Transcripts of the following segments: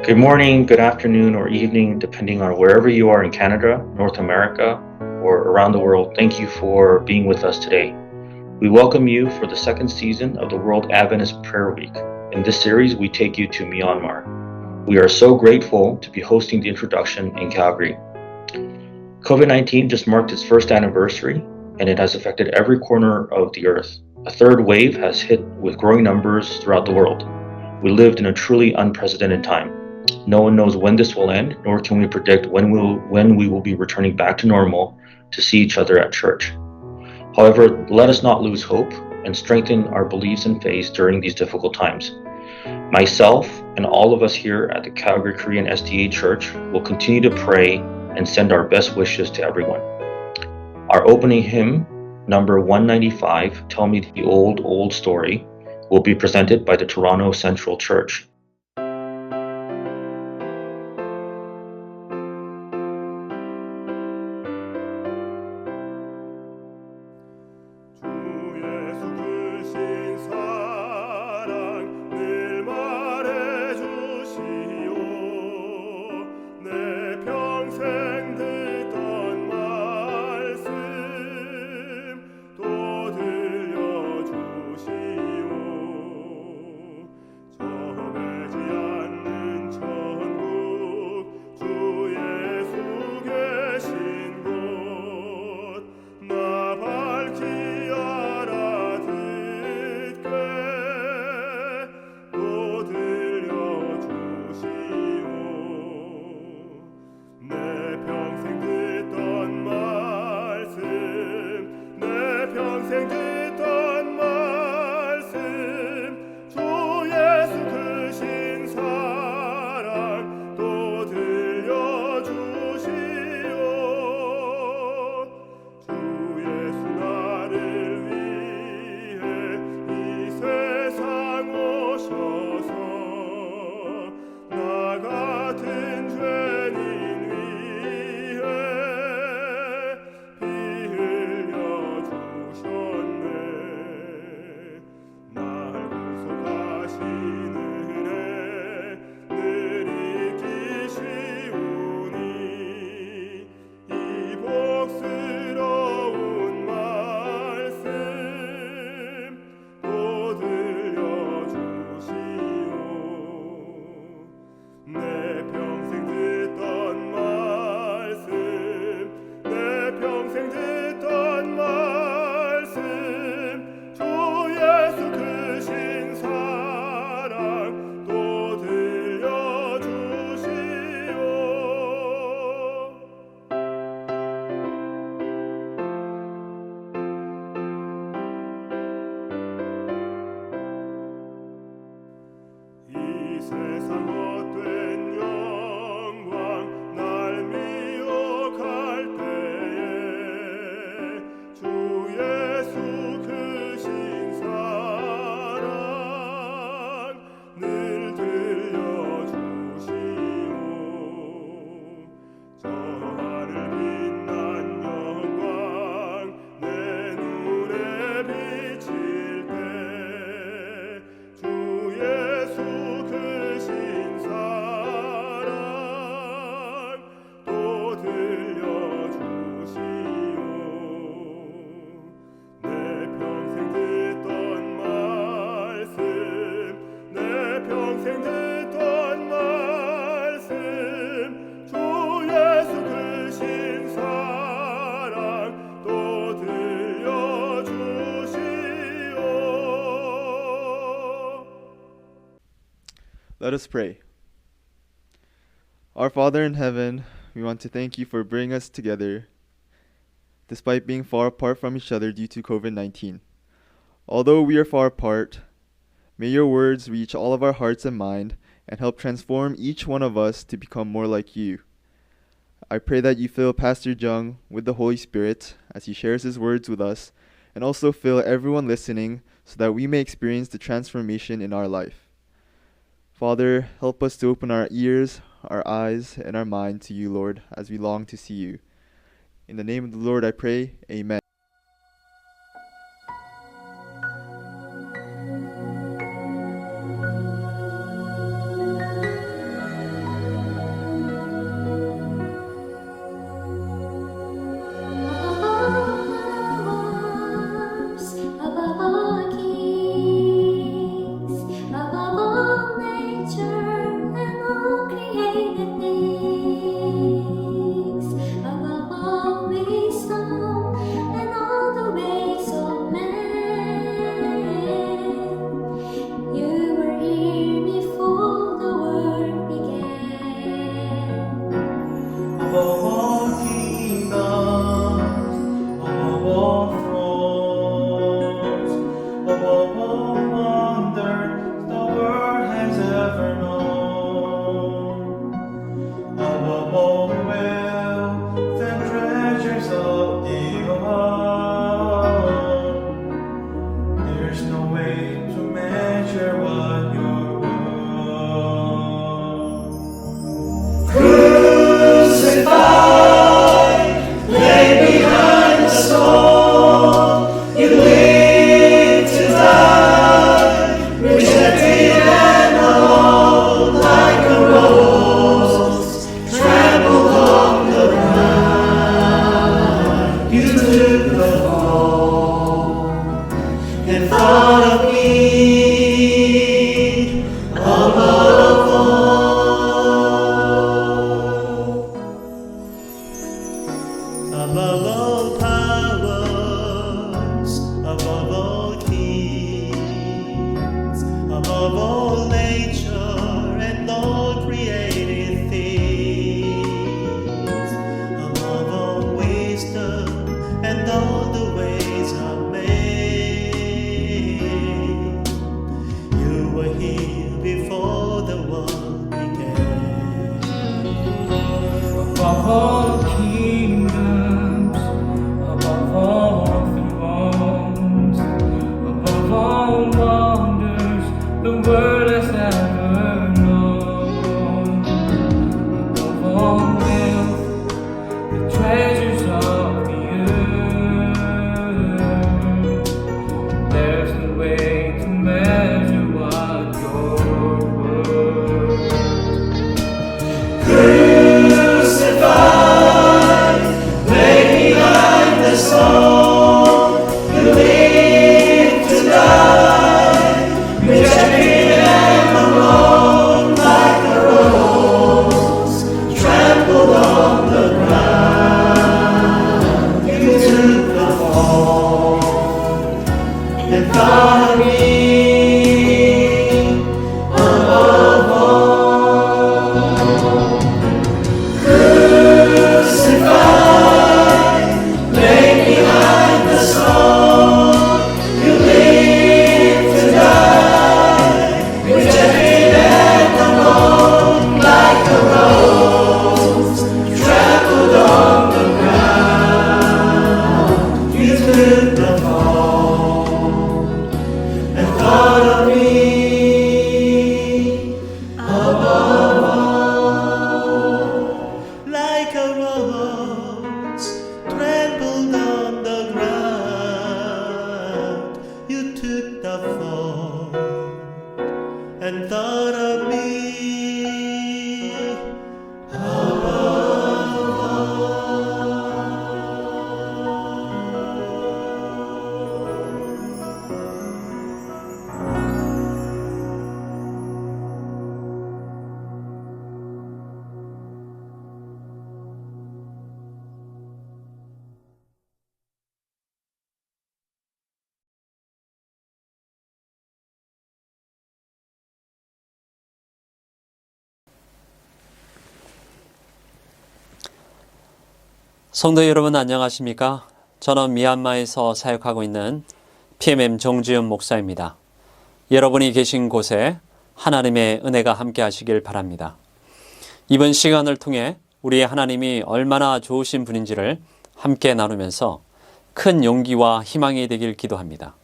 Good morning, good afternoon, or evening, depending on wherever you are in Canada, North America, or around the world. Thank you for being with us today. We welcome you for the second season of the World Adventist Prayer Week. In this series, we take you to Myanmar. We are so grateful to be hosting the introduction in Calgary. COVID-19 just marked its first anniversary, and it has affected every corner of the earth. A third wave has hit with growing numbers throughout the world. We lived in a truly unprecedented time. No one knows when this will end, nor can we predict when we will be returning back to normal to see each other at church. However, let us not lose hope and strengthen our beliefs and faith during these difficult times. Myself and all of us here at the Calgary Korean SDA Church will continue to pray and send our best wishes to everyone. Our opening hymn, number 195, Tell Me the Old, Old Story, will be presented by the Toronto Central Church. Let us pray. Our Father in heaven, we want to thank you for bringing us together despite being far apart from each other due to COVID-19. Although we are far apart, may your words reach all of our hearts and mind and help transform each one of us to become more like you. I pray that you fill Pastor Jung with the Holy Spirit as he shares his words with us, and also fill everyone listening so that we may experience the transformation in our life. Father, help us to open our ears, our eyes, and our mind to you, Lord, as we long to see you. In the name of the Lord I pray, amen. 성도 여러분 안녕하십니까? 저는 미얀마에서 사역하고 있는 PMM 정지훈 목사입니다. 여러분이 계신 곳에 하나님의 은혜가 함께 하시길 바랍니다. 이번 시간을 통해 우리 하나님이 얼마나 좋으신 분인지를 함께 나누면서 큰 용기와 희망이 되길 기도합니다.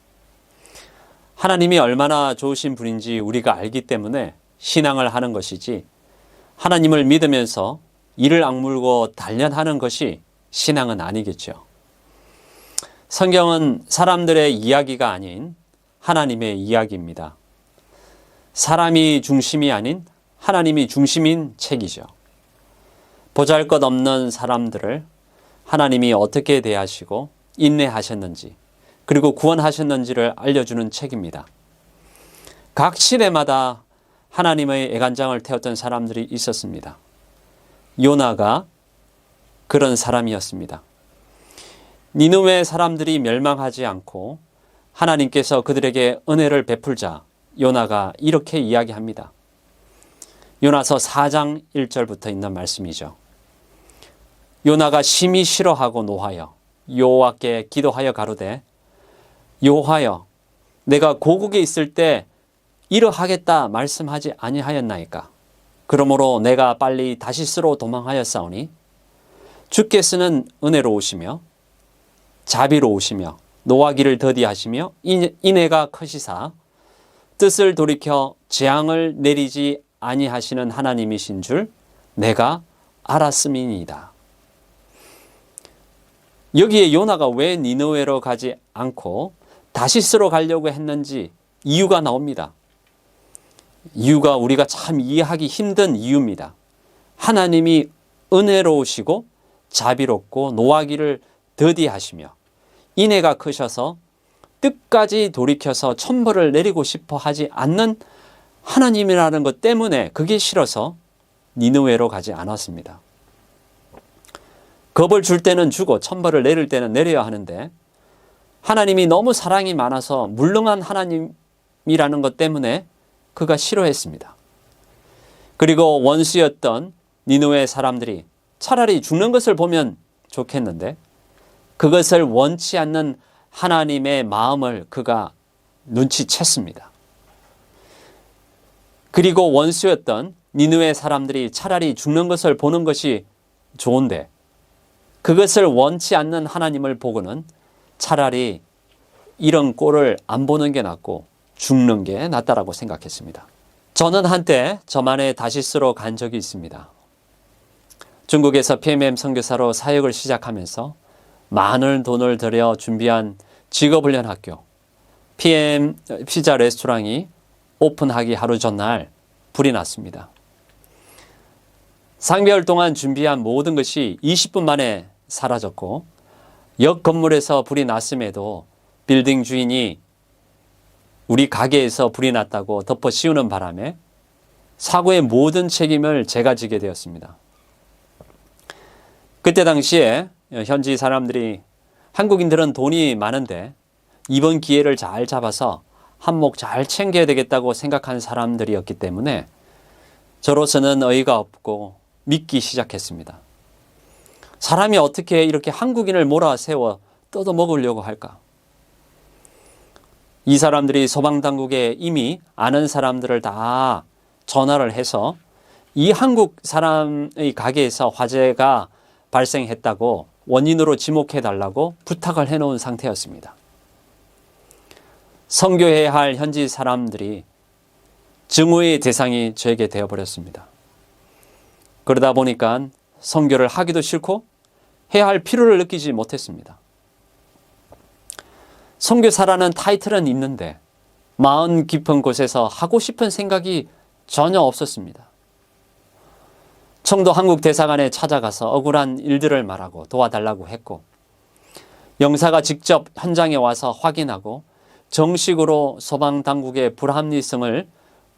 하나님이 얼마나 좋으신 분인지 우리가 알기 때문에 신앙을 하는 것이지, 하나님을 믿으면서 이를 악물고 단련하는 것이 신앙은 아니겠죠. 성경은 사람들의 이야기가 아닌 하나님의 이야기입니다. 사람이 중심이 아닌 하나님이 중심인 책이죠. 보잘것없는 사람들을 하나님이 어떻게 대하시고 인내하셨는지, 그리고 구원하셨는지를 알려주는 책입니다. 각 시대마다 하나님의 애간장을 태웠던 사람들이 있었습니다. 요나가 그런 사람이었습니다. 니느웨 사람들이 멸망하지 않고 하나님께서 그들에게 은혜를 베풀자 요나가 이렇게 이야기합니다. 요나서 4장 1절부터 있는 말씀이죠. 요나가 심히 싫어하고 노하여 여호와께 기도하여 가로되, 여호와여, 내가 고국에 있을 때 이러하겠다 말씀하지 아니하였나이까? 그러므로 내가 빨리 다시스로 도망하였사오니 주께서는 은혜로우시며 자비로우시며 노하기를 더디하시며 인애가 크시사 뜻을 돌이켜 재앙을 내리지 아니하시는 하나님이신 줄 내가 알았음이니이다. 여기에 요나가 왜 니느웨로 가지 않고 다시스로 가려고 했는지 이유가 나옵니다. 이유가 우리가 참 이해하기 힘든 이유입니다. 하나님이 은혜로우시고 자비롭고 노하기를 더디하시며 인애가 크셔서 끝까지 돌이켜서 천벌을 내리고 싶어 하지 않는 하나님이라는 것 때문에 그게 싫어서 니느웨로 가지 않았습니다. 겁을 줄 때는 주고 천벌을 내릴 때는 내려야 하는데, 하나님이 너무 사랑이 많아서 물렁한 하나님이라는 것 때문에 그가 싫어했습니다. 그리고 원수였던 니느웨 사람들이 차라리 죽는 것을 보면 좋겠는데 그것을 원치 않는 하나님의 마음을 그가 눈치챘습니다. 그리고 원수였던 니느웨 사람들이 차라리 죽는 것을 보는 것이 좋은데 그것을 원치 않는 하나님을 보고는 차라리 이런 꼴을 안 보는 게 낫고 죽는 게 낫다라고 생각했습니다. 저는 한때 저만의 다시스로 간 적이 있습니다. 중국에서 PMM 선교사로 사역을 시작하면서 많은 돈을 들여 준비한 직업훈련학교 PM 피자 레스토랑이 오픈하기 하루 전날 불이 났습니다. 3개월 동안 준비한 모든 것이 20분 만에 사라졌고, 역 건물에서 불이 났음에도 빌딩 주인이 우리 가게에서 불이 났다고 덮어 씌우는 바람에 사고의 모든 책임을 제가 지게 되었습니다. 그때 당시에 현지 사람들이 한국인들은 돈이 많은데 이번 기회를 잘 잡아서 한몫 잘 챙겨야 되겠다고 생각한 사람들이었기 때문에 저로서는 어이가 없고 믿기 시작했습니다. 사람이 어떻게 이렇게 한국인을 몰아세워 뜯어먹으려고 할까? 이 사람들이 소방당국에 이미 아는 사람들을 다 전화를 해서 이 한국 사람의 가게에서 화재가 발생했다고 원인으로 지목해달라고 부탁을 해놓은 상태였습니다. 선교해야 할 현지 사람들이 증오의 대상이 저에게 되어버렸습니다. 그러다 보니까 선교를 하기도 싫고 해야 할 필요를 느끼지 못했습니다. 선교사라는 타이틀은 있는데 마음 깊은 곳에서 하고 싶은 생각이 전혀 없었습니다. 청도 한국 대사관에 찾아가서 억울한 일들을 말하고 도와달라고 했고, 영사가 직접 현장에 와서 확인하고 정식으로 소방당국의 불합리성을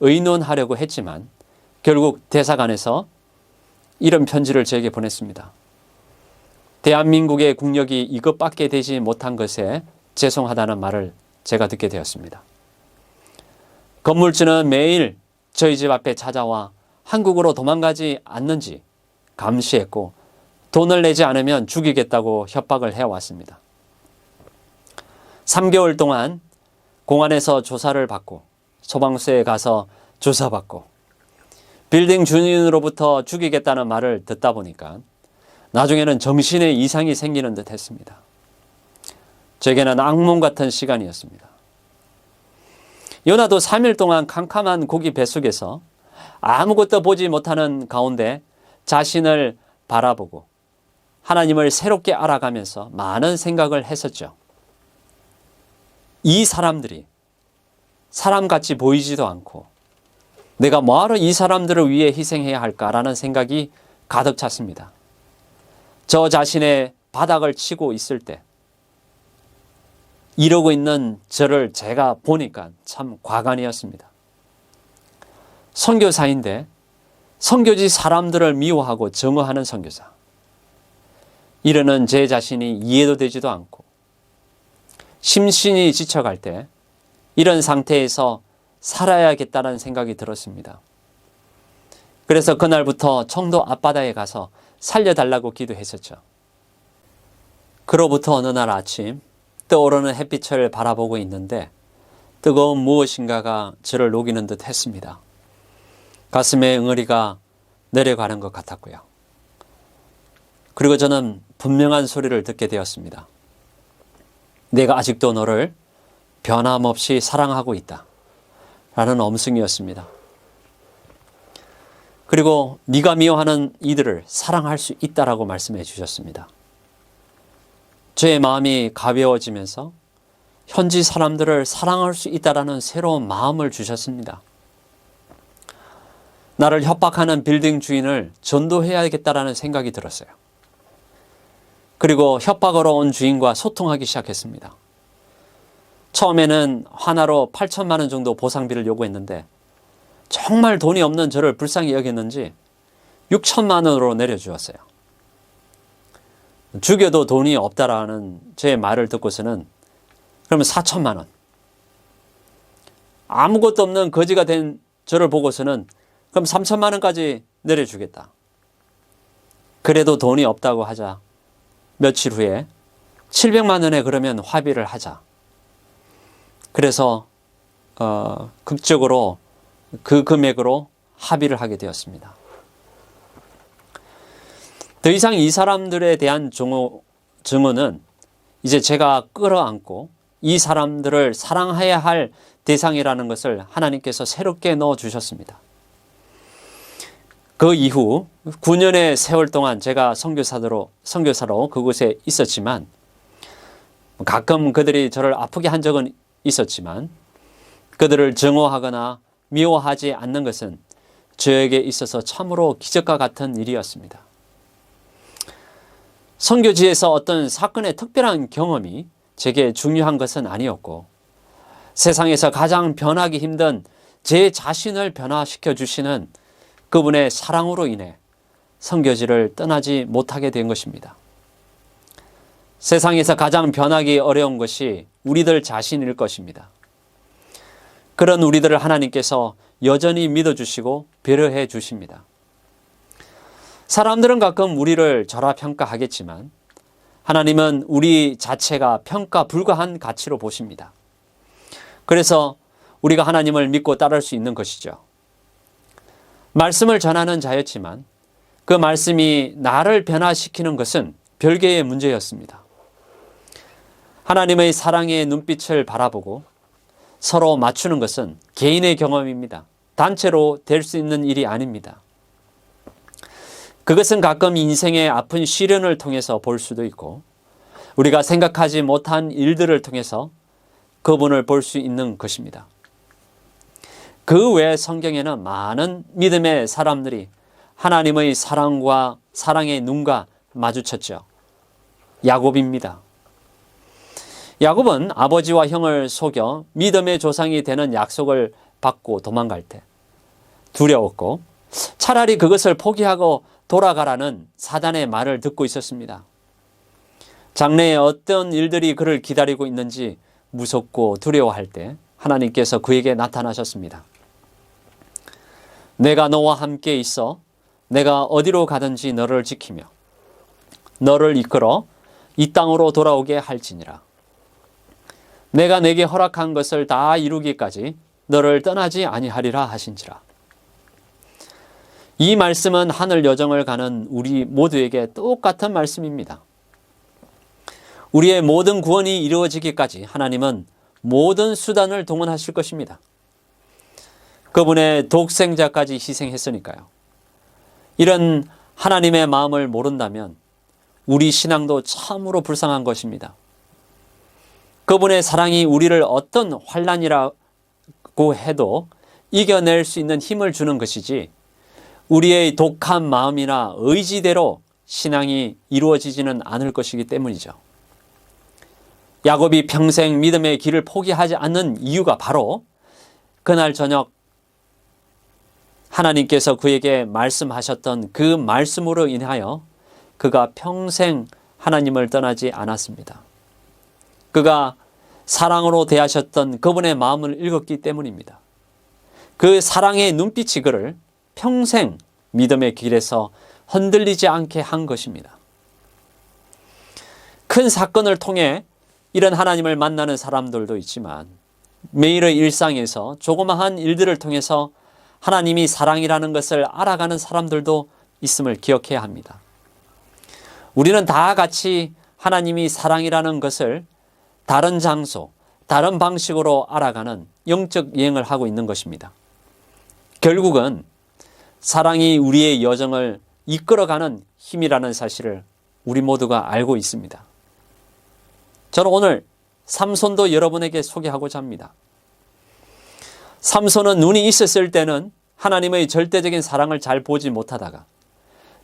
의논하려고 했지만 결국 대사관에서 이런 편지를 저에게 보냈습니다. 대한민국의 국력이 이것밖에 되지 못한 것에 죄송하다는 말을 제가 듣게 되었습니다. 건물주는 매일 저희 집 앞에 찾아와 한국으로 도망가지 않는지 감시했고 돈을 내지 않으면 죽이겠다고 협박을 해왔습니다. 3개월 동안 공안에서 조사를 받고 소방서에 가서 조사받고 빌딩 주인으로부터 죽이겠다는 말을 듣다 보니까 나중에는 정신에 이상이 생기는 듯 했습니다. 제게는 악몽 같은 시간이었습니다. 요나도 3일 동안 캄캄한 고기 뱃속에서 아무것도 보지 못하는 가운데 자신을 바라보고 하나님을 새롭게 알아가면서 많은 생각을 했었죠. 이 사람들이 사람같이 보이지도 않고 내가 뭐하러 이 사람들을 위해 희생해야 할까라는 생각이 가득 찼습니다. 저 자신의 바닥을 치고 있을 때 이러고 있는 저를 제가 보니까 참 과간이었습니다. 선교사인데 선교지 사람들을 미워하고 정오하는 선교사. 이러는 제 자신이 이해도 되지도 않고 심신이 지쳐갈 때 이런 상태에서 살아야겠다는 생각이 들었습니다. 그래서 그날부터 청도 앞바다에 가서 살려달라고 기도했었죠. 그로부터 어느 날 아침 떠오르는 햇빛을 바라보고 있는데 뜨거운 무엇인가가 저를 녹이는 듯 했습니다. 가슴에 응어리가 내려가는 것 같았고요. 그리고 저는 분명한 소리를 듣게 되었습니다. 내가 아직도 너를 변함없이 사랑하고 있다. 라는 엄승이었습니다. 그리고 네가 미워하는 이들을 사랑할 수 있다라고 말씀해 주셨습니다. 저의 마음이 가벼워지면서 현지 사람들을 사랑할 수 있다라는 새로운 마음을 주셨습니다. 나를 협박하는 빌딩 주인을 전도해야겠다라는 생각이 들었어요. 그리고 협박으로 온 주인과 소통하기 시작했습니다. 처음에는 하나로 8천만 원 정도 보상비를 요구했는데 정말 돈이 없는 저를 불쌍히 여겼는지 6천만 원으로 내려주었어요. 죽여도 돈이 없다라는 제 말을 듣고서는 그러면 4천만 원. 아무것도 없는 거지가 된 저를 보고서는 그럼 3천만 원까지 내려주겠다. 그래도 돈이 없다고 하자 며칠 후에 700만 원에 그러면 합의를 하자. 그래서 극적으로 그 금액으로 합의를 하게 되었습니다. 더 이상 이 사람들에 대한 증오는 이제 제가 끌어안고 이 사람들을 사랑해야 할 대상이라는 것을 하나님께서 새롭게 넣어주셨습니다. 그 이후 9년의 세월 동안 제가 선교사로 그곳에 있었지만 가끔 그들이 저를 아프게 한 적은 있었지만 그들을 증오하거나 미워하지 않는 것은 저에게 있어서 참으로 기적과 같은 일이었습니다. 선교지에서 어떤 사건의 특별한 경험이 제게 중요한 것은 아니었고 세상에서 가장 변하기 힘든 제 자신을 변화시켜 주시는 그분의 사랑으로 인해 선교지를 떠나지 못하게 된 것입니다. 세상에서 가장 변하기 어려운 것이 우리들 자신일 것입니다. 그런 우리들을 하나님께서 여전히 믿어주시고 배려해 주십니다. 사람들은 가끔 우리를 절하평가하겠지만 하나님은 우리 자체가 평가 불가한 가치로 보십니다. 그래서 우리가 하나님을 믿고 따를 수 있는 것이죠. 말씀을 전하는 자였지만 그 말씀이 나를 변화시키는 것은 별개의 문제였습니다. 하나님의 사랑의 눈빛을 바라보고 서로 맞추는 것은 개인의 경험입니다. 단체로 될 수 있는 일이 아닙니다. 그것은 가끔 인생의 아픈 시련을 통해서 볼 수도 있고 우리가 생각하지 못한 일들을 통해서 그분을 볼 수 있는 것입니다. 그 외 성경에는 많은 믿음의 사람들이 하나님의 사랑과 사랑의 눈과 마주쳤죠. 야곱입니다. 야곱은 아버지와 형을 속여 믿음의 조상이 되는 약속을 받고 도망갈 때 두려웠고 차라리 그것을 포기하고 돌아가라는 사단의 말을 듣고 있었습니다. 장래에 어떤 일들이 그를 기다리고 있는지 무섭고 두려워할 때 하나님께서 그에게 나타나셨습니다. 내가 너와 함께 있어 내가 어디로 가든지 너를 지키며 너를 이끌어 이 땅으로 돌아오게 할지니라. 내가 내게 허락한 것을 다 이루기까지 너를 떠나지 아니하리라 하신지라. 이 말씀은 하늘 여정을 가는 우리 모두에게 똑같은 말씀입니다. 우리의 모든 구원이 이루어지기까지 하나님은 모든 수단을 동원하실 것입니다. 그분의 독생자까지 희생했으니까요. 이런 하나님의 마음을 모른다면 우리 신앙도 참으로 불쌍한 것입니다. 그분의 사랑이 우리를 어떤 환난이라고 해도 이겨낼 수 있는 힘을 주는 것이지 우리의 독한 마음이나 의지대로 신앙이 이루어지지는 않을 것이기 때문이죠. 야곱이 평생 믿음의 길을 포기하지 않는 이유가 바로 그날 저녁 하나님께서 그에게 말씀하셨던 그 말씀으로 인하여 그가 평생 하나님을 떠나지 않았습니다. 그가 사랑으로 대하셨던 그분의 마음을 읽었기 때문입니다. 그 사랑의 눈빛이 그를 평생 믿음의 길에서 흔들리지 않게 한 것입니다. 큰 사건을 통해 이런 하나님을 만나는 사람들도 있지만 매일의 일상에서 조그마한 일들을 통해서 하나님이 사랑이라는 것을 알아가는 사람들도 있음을 기억해야 합니다. 우리는 다 같이 하나님이 사랑이라는 것을 다른 장소, 다른 방식으로 알아가는 영적 여행을 하고 있는 것입니다. 결국은 사랑이 우리의 여정을 이끌어가는 힘이라는 사실을 우리 모두가 알고 있습니다. 저는 오늘 삼손도 여러분에게 소개하고자 합니다. 삼손은 눈이 있었을 때는 하나님의 절대적인 사랑을 잘 보지 못하다가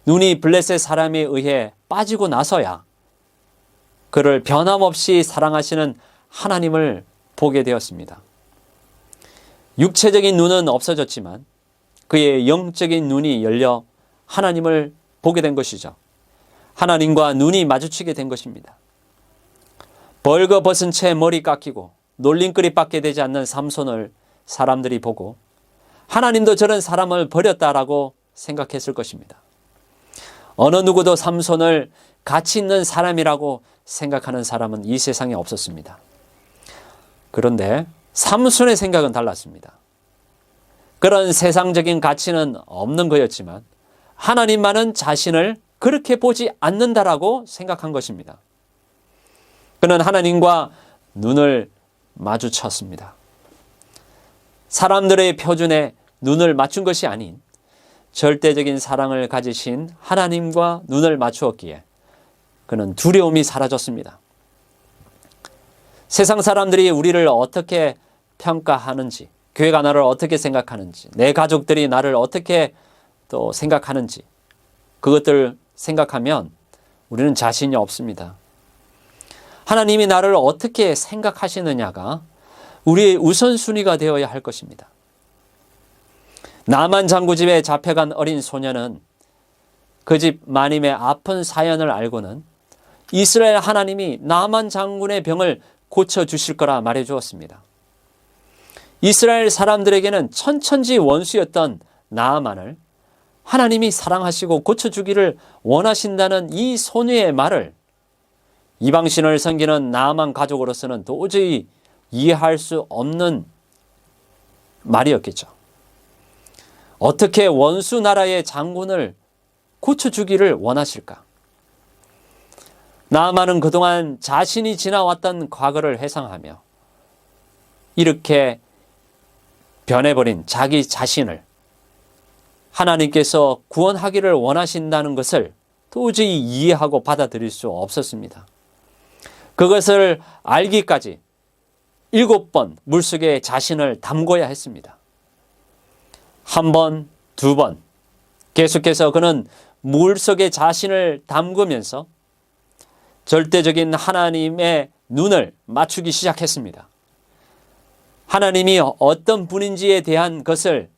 눈이 블레셋 사람에 의해 빠지고 나서야 그를 변함없이 사랑하시는 하나님을 보게 되었습니다. 육체적인 눈은 없어졌지만 그의 영적인 눈이 열려 하나님을 보게 된 것이죠. 하나님과 눈이 마주치게 된 것입니다. 벌거벗은 채 머리 깎이고 놀림거리밖에 되지 않는 삼손을 사람들이 보고 하나님도 저런 사람을 버렸다라고 생각했을 것입니다. 어느 누구도 삼손을 가치 있는 사람이라고 생각하는 사람은 이 세상에 없었습니다. 그런데 삼손의 생각은 달랐습니다. 그런 세상적인 가치는 없는 거였지만 하나님만은 자신을 그렇게 보지 않는다라고 생각한 것입니다. 그는 하나님과 눈을 마주쳤습니다. 사람들의 표준에 눈을 맞춘 것이 아닌 절대적인 사랑을 가지신 하나님과 눈을 맞추었기에 그는 두려움이 사라졌습니다. 세상 사람들이 우리를 어떻게 평가하는지, 교회가 나를 어떻게 생각하는지, 내 가족들이 나를 어떻게 또 생각하는지 그것들 생각하면 우리는 자신이 없습니다. 하나님이 나를 어떻게 생각하시느냐가 우리의 우선순위가 되어야 할 것입니다. 나만 장구 집에 잡혀간 어린 소녀는 그 집 마님의 아픈 사연을 알고는 이스라엘 하나님이 나만 장군의 병을 고쳐주실 거라 말해 주었습니다. 이스라엘 사람들에게는 천천지 원수였던 나아만을 하나님이 사랑하시고 고쳐주기를 원하신다는 이 소녀의 말을 이방신을 섬기는 나아만 가족으로서는 도저히 이해할 수 없는 말이었겠죠. 어떻게 원수 나라의 장군을 고쳐주기를 원하실까? 나아만은 그동안 자신이 지나왔던 과거를 회상하며 이렇게 변해버린 자기 자신을 하나님께서 구원하기를 원하신다는 것을 도저히 이해하고 받아들일 수 없었습니다. 그것을 알기까지 7번 물속에 자신을 담궈야 했습니다. 한 번, 두 번 계속해서 그는 물속에 자신을 담그면서 절대적인 하나님의 눈을 맞추기 시작했습니다. 하나님이 어떤 분인지에 대한 것을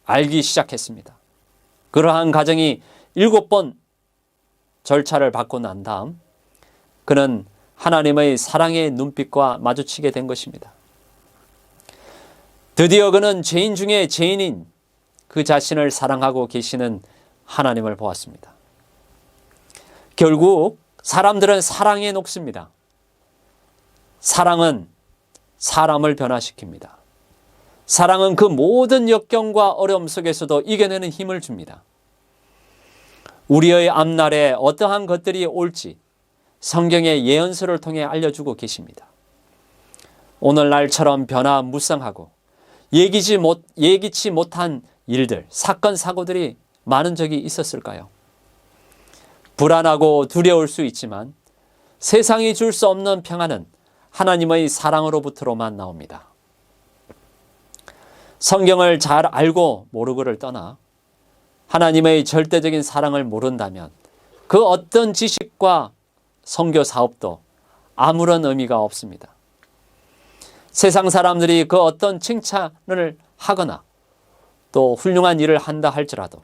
알기 시작했습니다. 그러한 과정이 7번 절차를 받고 난 다음 그는 하나님의 사랑의 눈빛과 마주치게 된 것입니다. 드디어 그는 죄인 중에 죄인인 그 자신을 사랑하고 계시는 하나님을 보았습니다. 결국 사람들은 사랑에 녹습니다. 사랑은 사람을 변화시킵니다. 사랑은 그 모든 역경과 어려움 속에서도 이겨내는 힘을 줍니다. 우리의 앞날에 어떠한 것들이 올지 성경의 예언서를 통해 알려주고 계십니다. 오늘날처럼 변화무쌍하고 예기치 못한 일들, 사건, 사고들이 많은 적이 있었을까요? 불안하고 두려울 수 있지만 세상이 줄 수 없는 평안은 하나님의 사랑으로부터로만 나옵니다. 성경을 잘 알고 모르고를 떠나 하나님의 절대적인 사랑을 모른다면 그 어떤 지식과 선교 사업도 아무런 의미가 없습니다. 세상 사람들이 그 어떤 칭찬을 하거나 또 훌륭한 일을 한다 할지라도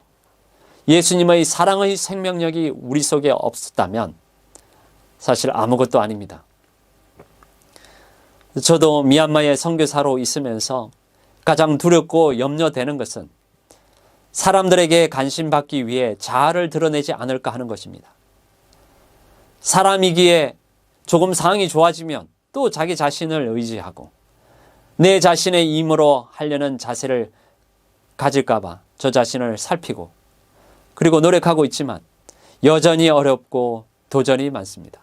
예수님의 사랑의 생명력이 우리 속에 없었다면 사실 아무것도 아닙니다. 저도 미얀마의 선교사로 있으면서 가장 두렵고 염려되는 것은 사람들에게 관심받기 위해 자아를 드러내지 않을까 하는 것입니다. 사람이기에 조금 상황이 좋아지면 또 자기 자신을 의지하고 내 자신의 힘으로 하려는 자세를 가질까 봐 저 자신을 살피고 그리고 노력하고 있지만 여전히 어렵고 도전이 많습니다.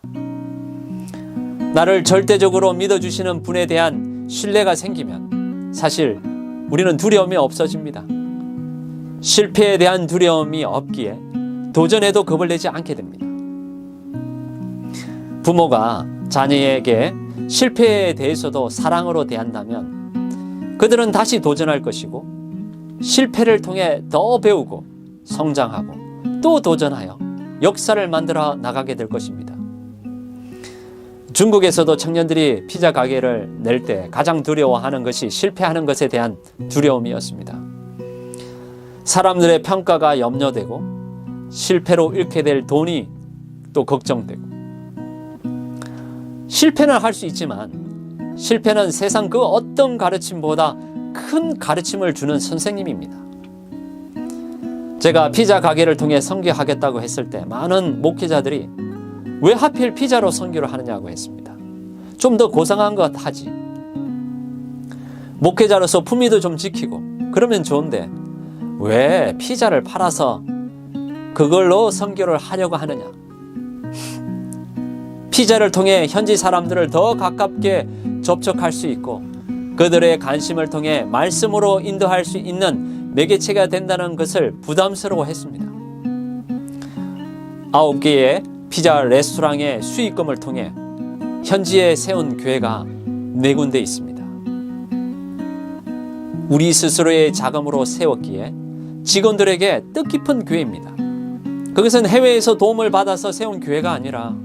나를 절대적으로 믿어주시는 분에 대한 신뢰가 생기면 사실 우리는 두려움이 없어집니다. 실패에 대한 두려움이 없기에 도전에도 겁을 내지 않게 됩니다. 부모가 자녀에게 실패에 대해서도 사랑으로 대한다면 그들은 다시 도전할 것이고 실패를 통해 더 배우고 성장하고 또 도전하여 역사를 만들어 나가게 될 것입니다. 중국에서도 청년들이 피자 가게를 낼 때 가장 두려워하는 것이 실패하는 것에 대한 두려움이었습니다. 사람들의 평가가 염려되고 실패로 잃게 될 돈이 또 걱정되고 실패는 할 수 있지만 실패는 세상 그 어떤 가르침보다 큰 가르침을 주는 선생님입니다. 제가 피자 가게를 통해 선교하겠다고 했을 때 많은 목회자들이 왜 하필 피자로 선교를 하느냐고 했습니다. 좀 더 고상한 것 하지. 목회자로서 품위도 좀 지키고 그러면 좋은데 왜 피자를 팔아서 그걸로 선교를 하려고 하느냐. 피자를 통해 현지 사람들을 더 가깝게 접촉할 수 있고 그들의 관심을 통해 말씀으로 인도할 수 있는 매개체가 된다는 것을 부담스러워했습니다. 9개의 피자 레스토랑의 수익금을 통해 현지에 세운 교회가 4군데 있습니다. 우리 스스로의 자금으로 세웠기에 직원들에게 뜻깊은 교회입니다. 그것은 해외에서 도움을 받아서 세운 교회가 아니라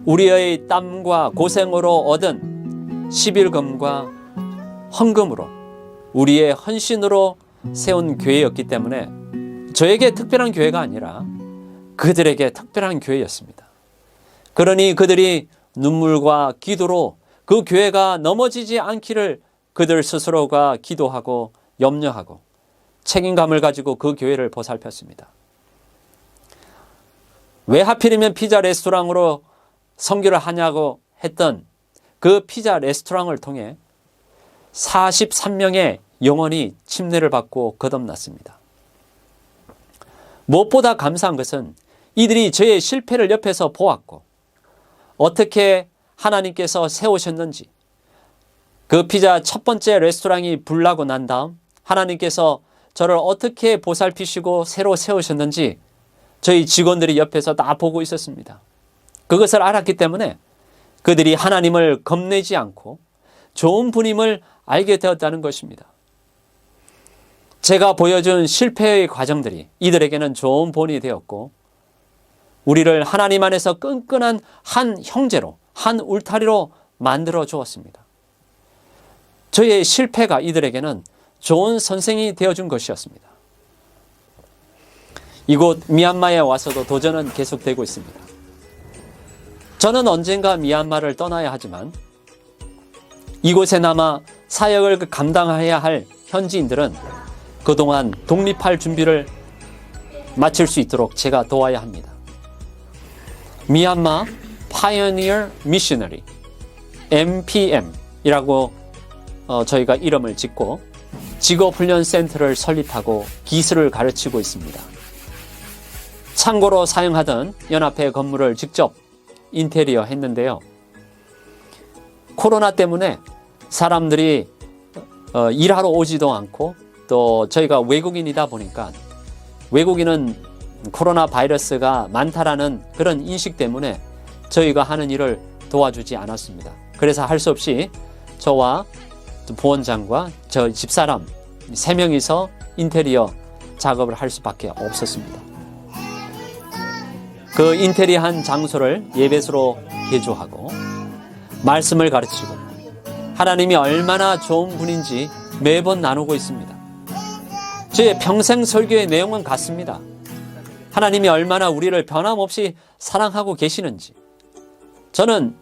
우리의 땀과 고생으로 얻은 11금과 헌금으로 우리의 헌신으로 세운 교회였기 때문에 저에게 특별한 교회가 아니라 그들에게 특별한 교회였습니다. 그러니 그들이 눈물과 기도로 그 교회가 넘어지지 않기를 그들 스스로가 기도하고 염려하고 책임감을 가지고 그 교회를 보살폈습니다. 왜 하필이면 피자 레스토랑으로 선교를 하냐고 했던 그 피자 레스토랑을 통해 43명의 영혼이 침례를 받고 거듭났습니다. 무엇보다 감사한 것은 이들이 저의 실패를 옆에서 보았고 어떻게 하나님께서 세우셨는지 그 피자 첫 번째 레스토랑이 불나고 난 다음 하나님께서 저를 어떻게 보살피시고 새로 세우셨는지 저희 직원들이 옆에서 다 보고 있었습니다. 그것을 알았기 때문에 그들이 하나님을 겁내지 않고 좋은 분임을 알게 되었다는 것입니다. 제가 보여준 실패의 과정들이 이들에게는 좋은 본이 되었고 우리를 하나님 안에서 끈끈한 한 형제로 한 울타리로 만들어 주었습니다. 저의 실패가 이들에게는 좋은 선생이 되어준 것이었습니다. 이곳 미얀마에 와서도 도전은 계속되고 있습니다. 저는 언젠가 미얀마를 떠나야 하지만 이곳에 남아 사역을 감당해야 할 현지인들은 그동안 독립할 준비를 마칠 수 있도록 제가 도와야 합니다. 미얀마 Pioneer Missionary MPM이라고 저희가 이름을 짓고 직업훈련센터를 설립하고 기술을 가르치고 있습니다. 창고로 사용하던 연합회 건물을 직접 인테리어 했는데요. 코로나 때문에 사람들이 일하러 오지도 않고 또 저희가 외국인이다 보니까 외국인은 코로나 바이러스가 많다라는 그런 인식 때문에 저희가 하는 일을 도와주지 않았습니다. 그래서 할 수 없이 저와 부원장과 저 집사람 3명이서 인테리어 작업을 할 수밖에 없었습니다. 그 인테리어한 장소를 예배소로 개조하고 말씀을 가르치고 하나님이 얼마나 좋은 분인지 매번 나누고 있습니다. 제 평생 설교의 내용은 같습니다. 하나님이 얼마나 우리를 변함없이 사랑하고 계시는지, 저는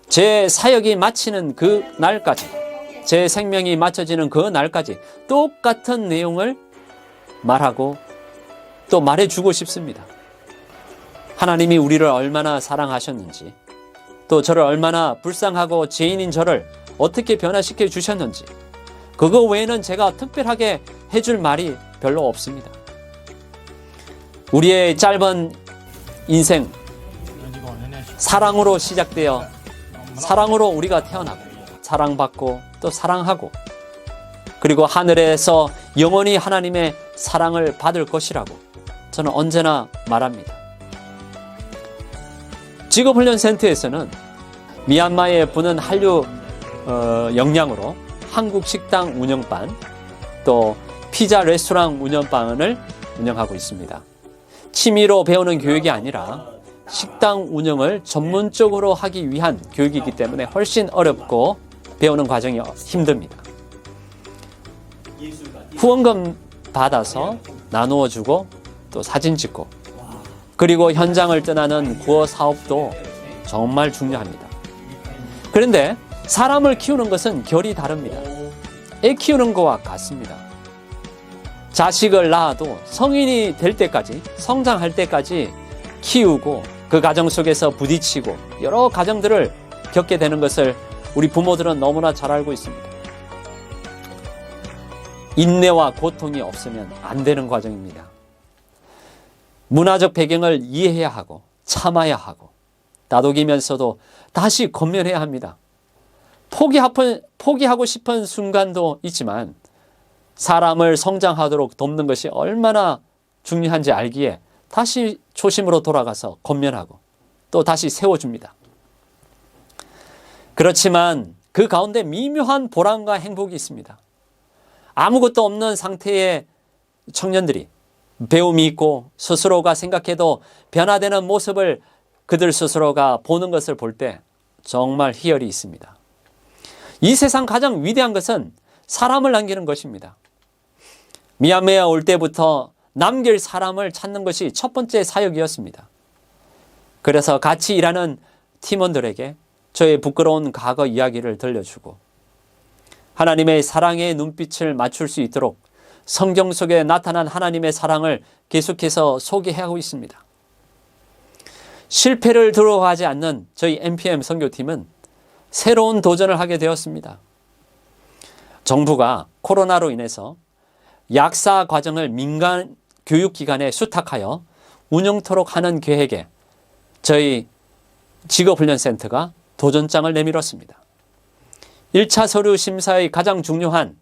제 사역이 마치는 그 날까지, 제 생명이 맞춰지는 그 날까지 똑같은 내용을 말하고 또 말해주고 싶습니다. 하나님이 우리를 얼마나 사랑하셨는지, 또 저를 얼마나 불쌍하고 죄인인 저를 어떻게 변화시켜 주셨는지, 그거 외에는 제가 특별하게 해줄 말이 별로 없습니다. 우리의 짧은 인생, 사랑으로 시작되어 사랑으로 우리가 태어나고 사랑받고 또 사랑하고 그리고 하늘에서 영원히 하나님의 사랑을 받을 것이라고 저는 언제나 말합니다. 직업훈련센터에서는 미얀마에 부는 한류 역량으로 한국 식당 운영반, 또 피자 레스토랑 운영반을 운영하고 있습니다. 취미로 배우는 교육이 아니라 식당 운영을 전문적으로 하기 위한 교육이기 때문에 훨씬 어렵고 배우는 과정이 힘듭니다. 후원금 받아서 나누어 주고 또 사진 찍고 그리고 현장을 떠나는 구호 사업도 정말 중요합니다. 그런데 사람을 키우는 것은 결이 다릅니다. 애 키우는 것과 같습니다. 자식을 낳아도 성인이 될 때까지, 성장할 때까지 키우고 그 가정 속에서 부딪히고 여러 가정들을 겪게 되는 것을 우리 부모들은 너무나 잘 알고 있습니다. 인내와 고통이 없으면 안 되는 과정입니다. 문화적 배경을 이해해야 하고 참아야 하고 다독이면서도 다시 권면해야 합니다. 포기하고 싶은 순간도 있지만 사람을 성장하도록 돕는 것이 얼마나 중요한지 알기에 다시 초심으로 돌아가서 권면하고 또 다시 세워줍니다. 그렇지만 그 가운데 미묘한 보람과 행복이 있습니다. 아무것도 없는 상태의 청년들이 배움이 있고 스스로가 생각해도 변화되는 모습을 그들 스스로가 보는 것을 볼 때 정말 희열이 있습니다. 이 세상 가장 위대한 것은 사람을 남기는 것입니다. 미얀마에 올 때부터 남길 사람을 찾는 것이 첫 번째 사역이었습니다. 그래서 같이 일하는 팀원들에게 저의 부끄러운 과거 이야기를 들려주고 하나님의 사랑의 눈빛을 맞출 수 있도록 성경 속에 나타난 하나님의 사랑을 계속해서 소개하고 있습니다. 실패를 두려워하지 않는 저희 MPM 선교팀은 새로운 도전을 하게 되었습니다. 정부가 코로나로 인해서 약사 과정을 민간 교육기관에 수탁하여 운영토록 하는 계획에 저희 직업훈련센터가 도전장을 내밀었습니다. 1차 서류 심사의 가장 중요한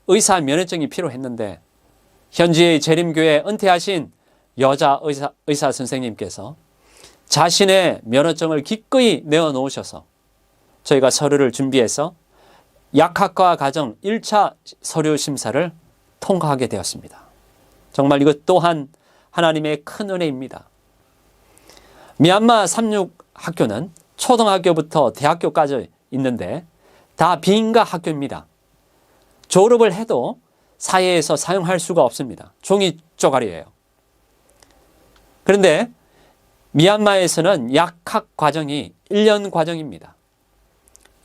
의사 면허증이 필요했는데 현지의 재림교회 은퇴하신 여자 의사 선생님께서 자신의 면허증을 기꺼이 내어놓으셔서 저희가 서류를 준비해서 약학과 과정 1차 서류 심사를 통과하게 되었습니다. 정말 이것 또한 하나님의 큰 은혜입니다. 미얀마 삼육학교는 초등학교부터 대학교까지 있는데 다 비인가 학교입니다. 졸업을 해도 사회에서 사용할 수가 없습니다. 종이 쪼가리예요. 그런데 미얀마에서는 약학 과정이 1년 과정입니다.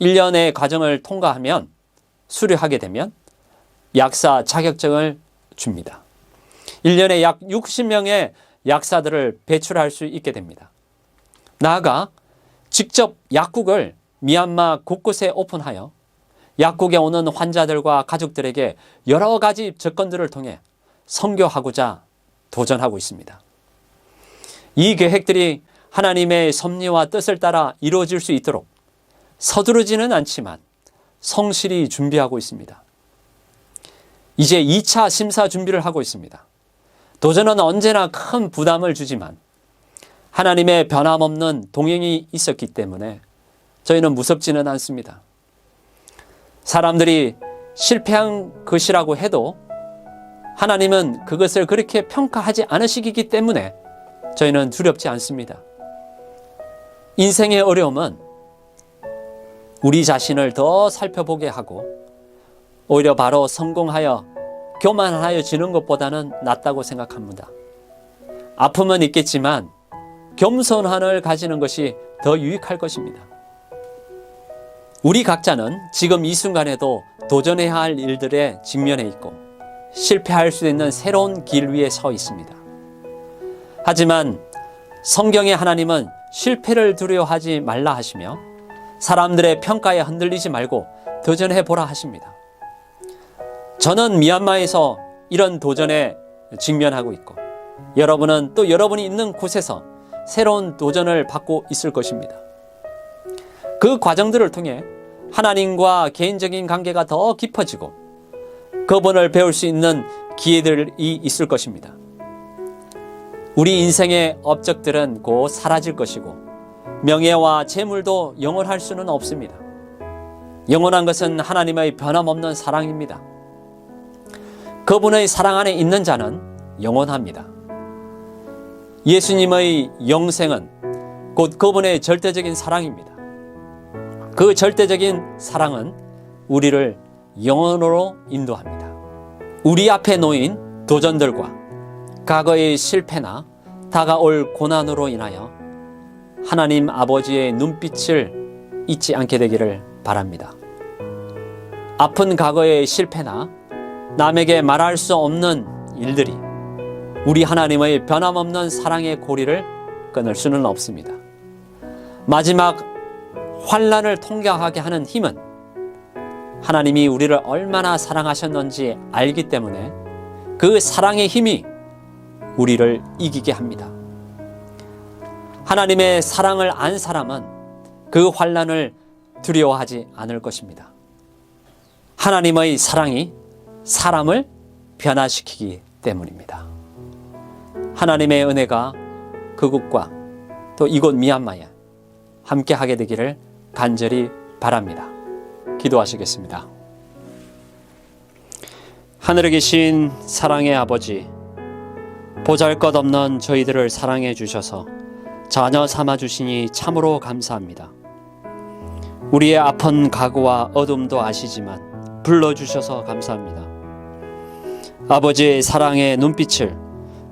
1년의 과정을 통과하면 수료하게 되면 약사 자격증을 줍니다. 1년에 약 60명의 약사들을 배출할 수 있게 됩니다. 나아가 직접 약국을 미얀마 곳곳에 오픈하여 약국에 오는 환자들과 가족들에게 여러 가지 접근들을 통해 선교하고자 도전하고 있습니다. 이 계획들이 하나님의 섭리와 뜻을 따라 이루어질 수 있도록 서두르지는 않지만 성실히 준비하고 있습니다. 이제 2차 심사 준비를 하고 있습니다. 도전은 언제나 큰 부담을 주지만 하나님의 변함없는 동행이 있었기 때문에 저희는 무섭지는 않습니다. 사람들이 실패한 것이라고 해도 하나님은 그것을 그렇게 평가하지 않으시기 때문에 저희는 두렵지 않습니다. 인생의 어려움은 우리 자신을 더 살펴보게 하고 오히려 바로 성공하여 교만하여 지는 것보다는 낫다고 생각합니다. 아픔은 있겠지만 겸손함을 가지는 것이 더 유익할 것입니다. 우리 각자는 지금 이 순간에도 도전해야 할 일들에 직면해 있고 실패할 수 있는 새로운 길 위에 서 있습니다. 하지만 성경의 하나님은 실패를 두려워하지 말라 하시며 사람들의 평가에 흔들리지 말고 도전해 보라 하십니다. 저는 미얀마에서 이런 도전에 직면하고 있고 여러분은 또 여러분이 있는 곳에서 새로운 도전을 받고 있을 것입니다. 그 과정들을 통해 하나님과 개인적인 관계가 더 깊어지고 그분을 배울 수 있는 기회들이 있을 것입니다. 우리 인생의 업적들은 곧 사라질 것이고 명예와 재물도 영원할 수는 없습니다. 영원한 것은 하나님의 변함없는 사랑입니다. 그분의 사랑 안에 있는 자는 영원합니다. 예수님의 영생은 곧 그분의 절대적인 사랑입니다. 그 절대적인 사랑은 우리를 영원으로 인도합니다. 우리 앞에 놓인 도전들과 과거의 실패나 다가올 고난으로 인하여 하나님 아버지의 눈빛을 잊지 않게 되기를 바랍니다. 아픈 과거의 실패나 남에게 말할 수 없는 일들이 우리 하나님의 변함없는 사랑의 고리를 끊을 수는 없습니다. 마지막 환난을 통과하게 하는 힘은 하나님이 우리를 얼마나 사랑하셨는지 알기 때문에 그 사랑의 힘이 우리를 이기게 합니다. 하나님의 사랑을 안 사람은 그 환난을 두려워하지 않을 것입니다. 하나님의 사랑이 사람을 변화시키기 때문입니다. 하나님의 은혜가 그곳과 또 이곳 미얀마에 함께하게 되기를 간절히 바랍니다. 기도하시겠습니다. 하늘에 계신 사랑의 아버지, 보잘것없는 저희들을 사랑해 주셔서 자녀 삼아 주시니 참으로 감사합니다. 우리의 아픈 과거와 어둠도 아시지만 불러주셔서 감사합니다. 아버지의 사랑의 눈빛을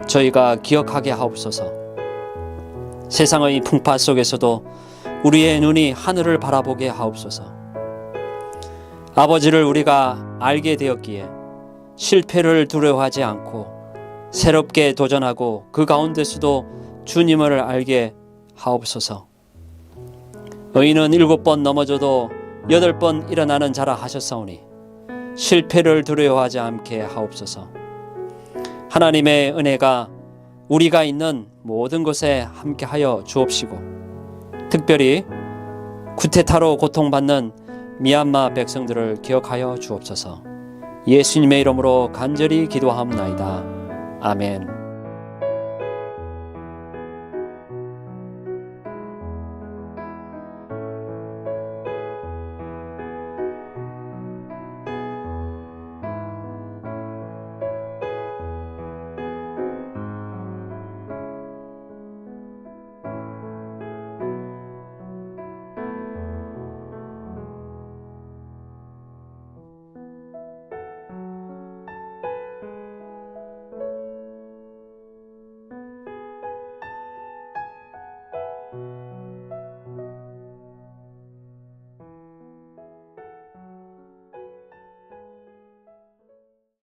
저희가 기억하게 하옵소서. 세상의 풍파 속에서도 우리의 눈이 하늘을 바라보게 하옵소서. 아버지를 우리가 알게 되었기에 실패를 두려워하지 않고 새롭게 도전하고 그 가운데서도 주님을 알게 하옵소서. 의인은 7번 넘어져도 8번 일어나는 자라 하셨사오니 실패를 두려워하지 않게 하옵소서. 하나님의 은혜가 우리가 있는 모든 곳에 함께하여 주옵시고 특별히 쿠데타로 고통받는 미얀마 백성들을 기억하여 주옵소서. 예수님의 이름으로 간절히 기도하옵나이다. 아멘.